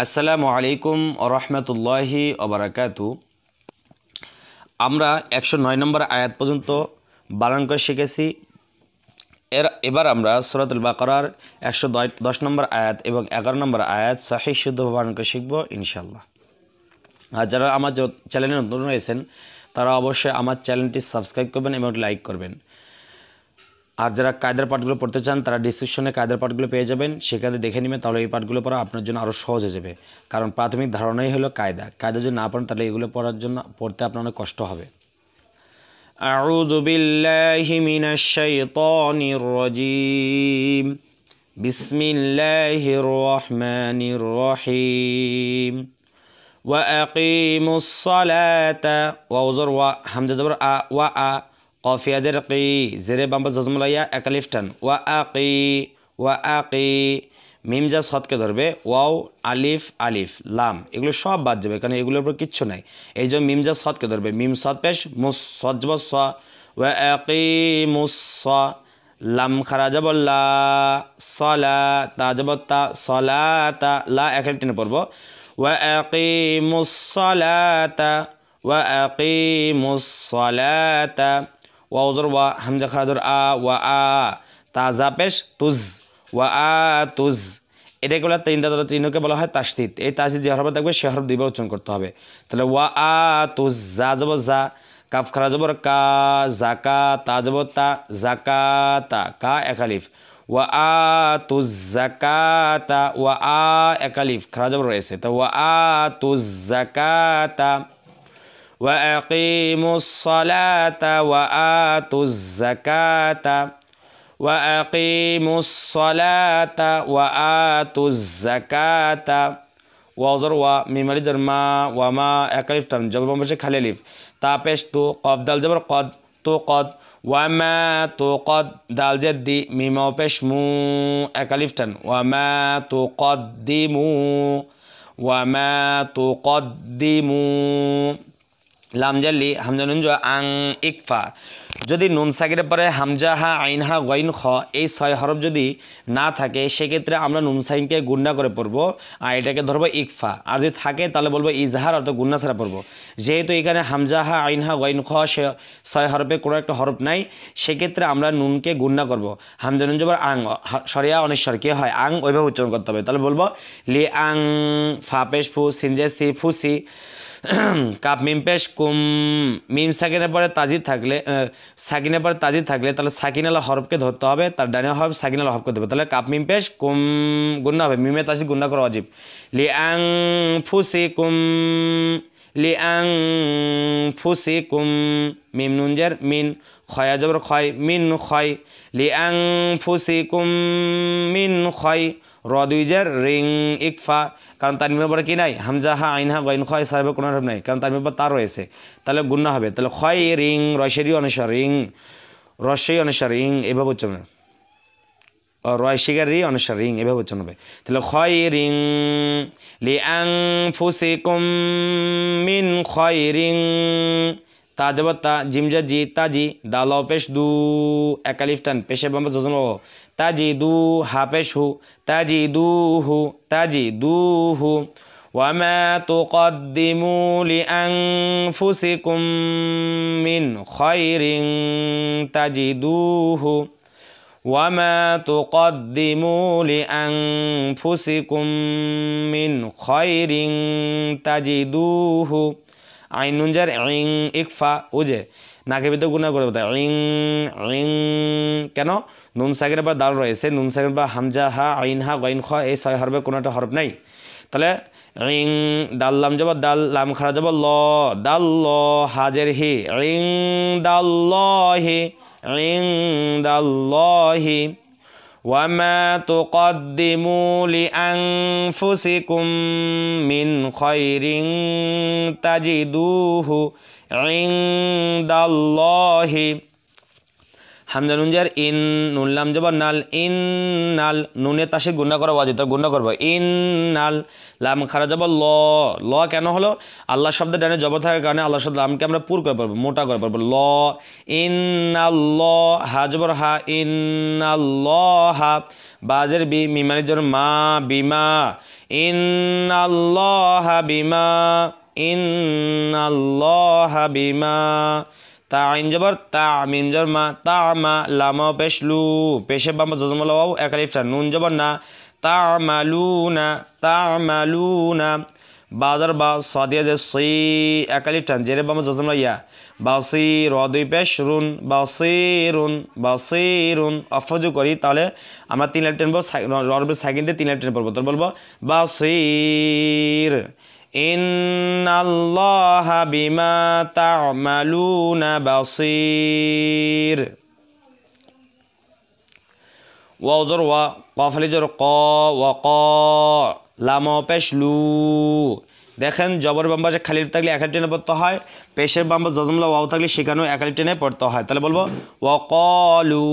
আসসালামু আলাইকুম ওরহমতুল্লাহি ওবারাকাতু। আমরা 109 নম্বর আয়াত পর্যন্ত বানান করে শিখেছি। এবার আমরা সূরাতুল বাকারার 110 নম্বর আয়াত এবং 11 নম্বর আয়াত সহিহ শুদ্ধ বানান করে শিখব ইনশাআল্লাহ। আর যারা আমার চ্যানেলে নতুন রয়েছেন তারা অবশ্যই আমার চ্যানেলটি সাবস্ক্রাইব করবেন এবং লাইক করবেন। আর যারা কায়দার পাঠগুলো পড়তে চান তারা ডিসক্রিপশনে কায়দার পাঠগুলো পেয়ে যাবেন, সেখানে দেখে নেবেন। তাহলে এই পাঠগুলো পড়া আপনার জন্য আরও সহজ হয়ে যাবে, কারণ প্রাথমিক ধারণাই হলো কায়দা যদি না পড়েন তাহলে এগুলো পড়তে আপনার অনেক কষ্ট হবে। আউযু বিল্লাহি মিনাশ শাইতানির রাজীম। বিসমিল্লাহির রহমানির রহিম। ওয়া আকিমুস সালাতা ওয়া হামজা জবর আ ওয়া আ কফিয়াদের কি জেরে বাম্বা জজমলাইয়া একালিফটান ওয়া আকি মিম যা সৎকে ধরবে ওয়াও আলিফ আলিফ লাম এগুলো সব বাদ যাবে, কারণ এগুলোর উপর কিচ্ছু নাই। এই যে মিম যা সৎকে ধরবে মিম সৎ পেশ মুস সজব স ওয়া আকিমুস লাম খারা যাব লা সলা তা যাব তা সলাতা লা একালিফটানে পড়ব ওয়া আকিমুস সালাতা ওয়া আকিমুস সালাতা ওয়াউজর ওয়া হামজা খারাজর আ ওয়া আ তাজা পেশ তুজ ওয়া আ তুজ। এটাগুলো তিনকে বলা হয় তাসদিদ। এই তাসদিদ যে হরফ থাকবে সে হরফ দুইবার উচ্চারণ করতে হবে। তাহলে ওয়া আ তুজ যা যাব যা, কাফ খারা জবর কা জাকা তা যাব তা জাকাতা কা একালিফ ওয়া আ তুজ জাকাতা ওয়া আ একালিফ খারা জবর রয়েছে, তো ওয়া আ তুজ জাকাতা وأقيموا الصلاة وآتوا الزكاة وأقيموا الصلاة وآتوا الزكاة ওয়াজর ওয়া মিমালি জর মা ওয়া মা একালিফ টান জবর বসে খালি আলিফ তা পেশ তো কফ দাল জবর কদ তো কদ ওয়া মা তো কদ দাল জেদ্দি মিমা পেশ মু একালিফ টান ওয়া মা তো কদ্দিমু ওয়া মা তো কদ্দিমু লাম জাল্লি হামজা নুন আং ইকফা। যদি নুন সাকিরের পরে হামজা হা আইন হা গইন খ এই 6 হরফ যদি না থাকে সেক্ষেত্রে আমরা নুন সাকিনকে গুন্না করে পড়বো আর এটাকে ধরবো ইকফা। আর যদি থাকে তাহলে বলবো ইজহার অর্থাৎ গুন্না ছাড়া পড়বো। যেহেতু এখানে হামজা হা আইন হা গইন খ সে 6 হরফে কোনো একটা হরফ নাই, সেক্ষেত্রে আমরা নুনকে গুন্না করবো। হামজা নুন জবর আং সরিয়া অনেশ্বর কে হয় আং ওইভাবে উচ্চারণ করতে হবে। তাহলে বলবো লি আং ফা পেশ ফু সিনজে সি ফুসি কাপ মিম পেশ কুম মিম সাকিনের পরে তাজিদ থাকলে তাহলে সাকিনালা হরফকে ধরতে হবে, তার ডানে হরফ সাকিনালা হরফকে ধরবে। তাহলে কাপ মিম পেশ কুম গুন্না হবে, মিমে তাজিদ গুন্না করা ওয়াজিব। লি আং ফুসি কুম লি আং ফুসি কুম মিম নুনজের মিন খয়া জবর খয় মিন খয় লি আং ফুসি কুম মিন খয় র দুইজের রিং ইকফা, কারণ তার পরে কি নাই হামজা হা আইন হা গইন খয় সাহেব কোনো হরফ নাই, কারণ তার পর তার রয়েছে। তাহলে গুন্না হবে। তাহলে খয় রিং রসেরি অনুসার রিং রসই অনুসার রিং এভাবে উচ্চারণ রয়সিগার রি অনুসার রিং এভাবে উচ্চারণ হবে। তাহলে খয় রিং লি আং ফুসিকুম মিন খয় রিং তা যাব তা জিমজা জি তাজি দালাও পেশ দু একালিফ টান পেশে বাম্বা যোজন তাজি দু হা পেশ হু তাজি দু হু তাজি দু হু ওয়ামা তুকদ্দিমু লিআনফুসিকুম মিন খায়রিন তাজিদুহু ওয়ামা তুকদ্দিমু লিআনফুসিকুম মিন খায়রিন তাজিদুহু আইন নুনজার ইং ইকফা ওজে নাকের ভিতরে গুণা করে বোধ ইং ইং কেন নুন সাকিনের পর দাল রয়েছে, নুন সাকিনের পর হামজা হা আইন হা গইন খ এই 6 হরফে কোনো একটা হরফ নাই। তাহলে ইং দাল লাম যাব দাল লাম খারা যাব ল দাল ল হাজের হি ইং দাল্লাহি ইং দাল্লাহি ওয়ামা তুকদ্দিমু লিআনফুসিকুম মিন খায়রিন তাজিদুহু ইনদাল্লাহি হামজা নুনজার ইন নুন লাম যাব নাল ইন নাল নুনে তাসে গুণা করা ওয়াজিব, তার গুণা করবো ইন নাল লাম খারা যাব ল ল কেন হলো আল্লাহ শব্দের ডানে জবর থাকার কারণে আল্লাহ শব্দ লামকে আমরা পুর করে পারবো মোটা করে পারবো ল ইন্নাল্লাহ হা জবর হা ইন্নাল্লাহা বাজের বি মিমানের জন্য মা বিমা ইন্নাল্লাহা বিমা, ইন্নাল্লাহা বিমা। তা আইন জবর তা, মিম জবর মা, তা মা, লাম পেশ লু, পেশে বাম জজম ওয়াও এক আলিফ টান, নুন জবর না, তা'মালুনা, তা'মালুনা। বা জবর বা, সাদিয়া যে সি এক আলিফ টান, জেরে বাম জজম ইয়া, বাসির, দুই পেশ রুন, বাসিরুন, বাসিরুন। অফজু করি তাহলে আমরা তিন লাইন টেনবো, রবের সাইকিন দিয়ে তিন লাইন টেন পড়বো, তাহলে বলবো বাসির। ইন্নাল্লাহা বিমা তা'মালুনা বাসির। ওয়াও জবর ওয়া, কফ আলিফ জবর ক, ওয়া ক, লাম পেশ লু। দেখেন জবর বাম পাশে খালি থাকলে এক আলিফ টেনে পড়তে হয়, পেশের বাম পাশে জজমলা ওয়াও থাকলে সেখানেও এক আলিফ টেনে পড়তে হয়। তাহলে বলবো ওয়াকালু,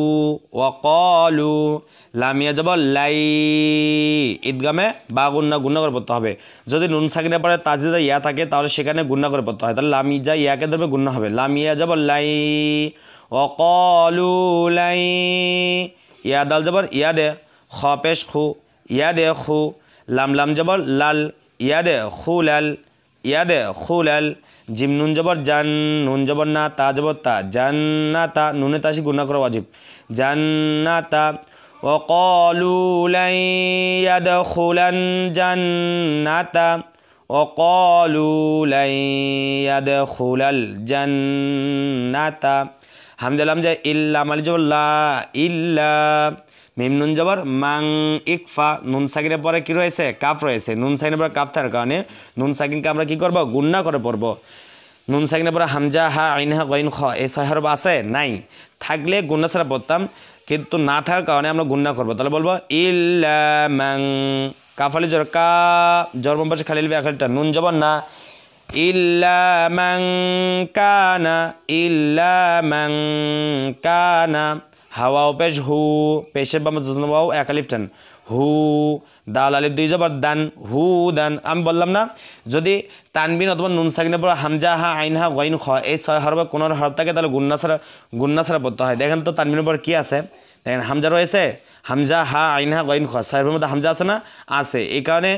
ওয়াকালু। লামিয়া জবর লাই, ঈদগামে বা গুন্না গুন্না করে পড়তে হবে। যদি নুন সাকিনের পরে তাজিদা ইয়া থাকে তাহলে সেখানে গুন্না করে পড়তে হয়, তাহলে লামিজা ইয়াকে ধরবে গুন্না হবে। লামিয়া জবর লাই, ওয়াকালু লাই। ইয়া দাল জবর ইয়া দে, খ পেশ খু, ইয়া দে খু। লাম লাম জবর লাল, ইয়া দে খুলাল, ইয়া দে খুলাল। জিম নুন জবর জান, নুন জবর না, তা জবর তা, জান্নাতা। নুনে তাসি গুণা করা ওয়াজিব, জান্নাতা। ওয়াকালু লাই ইয়াদখুলান জান্নাতা, ওয়াকালু লাই ইয়াদখুলাল জান্নাতা। হামজা লাম যায় ইল্লা, মালি জবর লা, ইল্লা। মিম নুন জবর মাং, ইকফা। নুন সাকিনের পরে কি রয়েছে? কাফ রয়েছে। নুন সাকিনের পরে কাফ থাকার কারণে নুন সাকিনকে আমরা কি করব? গুন্না করে পড়ব। নুন সাকিনের পরে হামজা হা আইন হা গইন খ, এই ছয় হরফ আছে নাই? থাকলে গুন্না ছাড়া পড়তাম, কিন্তু না থাকার কারণে আমরা গুন্না করব। তাহলে বলবো ইল্লা মাং। কাফ আলি জবর কা, জবর বাম পাশে খালি আলিফ এক আলিফ, নুন জবর না, ইল্লা মাং কানা, ইল্লা মাং কানা। হাওয়াও পেশ হু, পেশের বাম ওয়াও এক আলিফ টান, হু। দাল আলিফ দুই জবর দান, হু দান। আমি বললাম না, যদি তানবিন অথবা নুন সাকিনের পর হামজা হা আইন হা গইন খ, এই ছয় হরফে কোনো হরফ থাকে তাহলে গুন্না ছাড়া পড়তে হয়। দেখেন তো তানবিনের পর কি আছে? দেখেন হামজা রয়েছে, হামজা হা আইন হা গইন খ, ছয়ের মধ্যে হামজা আছে না? আছে। এই কারণে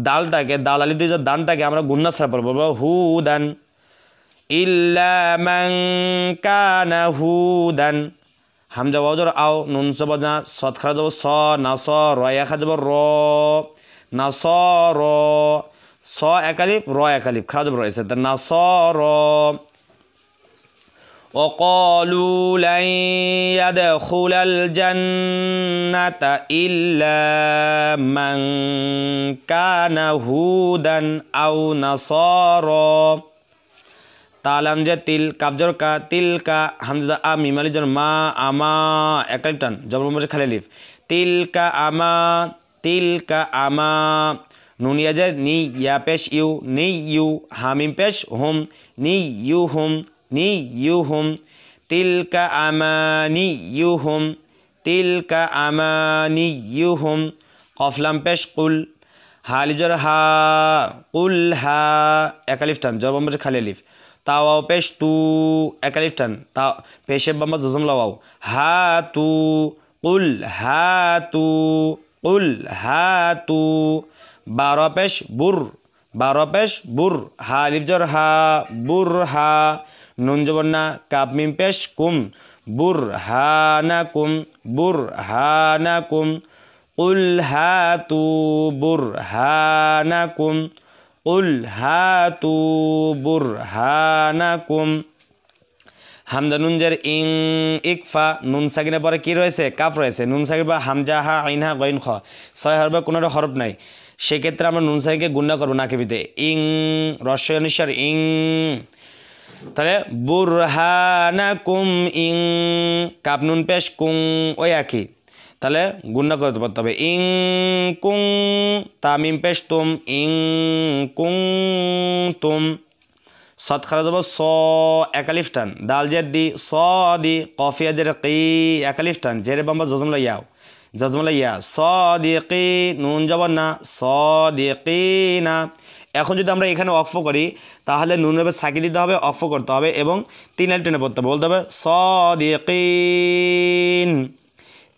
দালটাকে, দাল আলিফ দুই জবর দানটাকে আমরা গুন্না ছাড়া পড়বো, বলবো হু দান। ইল্লা মান কানা হুদান। হামজা ওয়াও জবর আও, নুন জবর না, সদ খারা জবর স, না স, র এক জবর র, না স র। স এক আলিফ, র এক আলিফ, খারা জবর রয়েছে, তা না স র। ওয়াকালু লাই ইয়াদখুলাল জান্নাতা ইল্লা মান কানা হুদান আও নাসারা। তালাম যে তিল, কাবজর কা, তিল কা। হামজা আ, মিম আলিফ জবর মা, আমা এক আলিফ টান, জবর বসে খালি আলিফ, তিল কা আমা, তিল কা আমা। নুন ইয়া যে নি, ইয়া পেশ ইউ, নি ইউ। হামিম পেশ হুম, নি ইউ হুম, নি ইউ হুম। তিল কা আমানি ইউ হুম, তিল কা আমানি ইউ হুম। কফলাম পেশ কুল, হালিজর হা, কুল হা এক আলিফ টান, জবর বসে খালি আলিফ। তাওয়াও পেশ তু এক আলিফ টান, তা পেশে বাম্বা জজম লাওয়াও, হা তু, কুল হা তু, কুল হা তু। বারো পেশ বুর, বারো পেশ বুর, হা আলিফ জর হা, বুর হা। নুন জবর না, কাপ মিম পেশ কুম, বুর হা না কুম, বুর হা না কুম। কুল হা তু বুর হা না কুম, কুল হাতু বুরহানাকুম। হামজা নুন জের ইং, ইকফা। নুন সাকিনের পরে কি রয়েছে? কাফ রয়েছে। নুন সাকিনের পর হামজা হা আইন হা গইন খ, ছয় হরফে কোনো হরফ নাই, সেক্ষেত্রে আমরা নুন সাকিনকে গুণনা করবো নাকিবিতে, ইং রস্বই অনুস্বার ইং। তাহলে বুরহানাকুম ইং, কাপ নুন পেশ কুং, ওই একই, তাহলে গুণনা করতে পারতে হবে। ইং কুং, তামিম পেশ তুম, ইং কুং তুম। সদ খারা যাব স এক আলিফ টান, দাল জের দি, স দি। কফিয়া জের কি এক আলিফ টান, জেরে বাম্বা জজমলা ইয়াও, জজমলা ইয়া। স দি কি, নুন জবর না, স দি কি না। এখন যদি আমরা এখানে অক্ফ করি তাহলে নুনের উপরে সাকি দিতে হবে, অক্ফ করতে হবে এবং তিন আলিফ টেনে পড়তে হবে, বলতে হবে স দি কিন।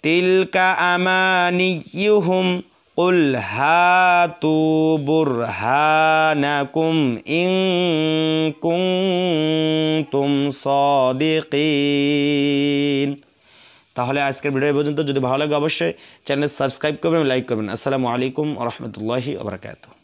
তিলকা আমানিয়ুহুম, কুল হাতু বুরহানাকুম ইন কুনতুম সাদিকিন। তাহলে আজকের ভিডিও পর্যন্ত। যদি ভালো লাগে অবশ্যই চ্যানেল সাবস্ক্রাইব করবেন, লাইক করবেন। আসসালামু আলাইকুম ওয়া রাহমাতুল্লাহি ওয়া বারাকাতুহু।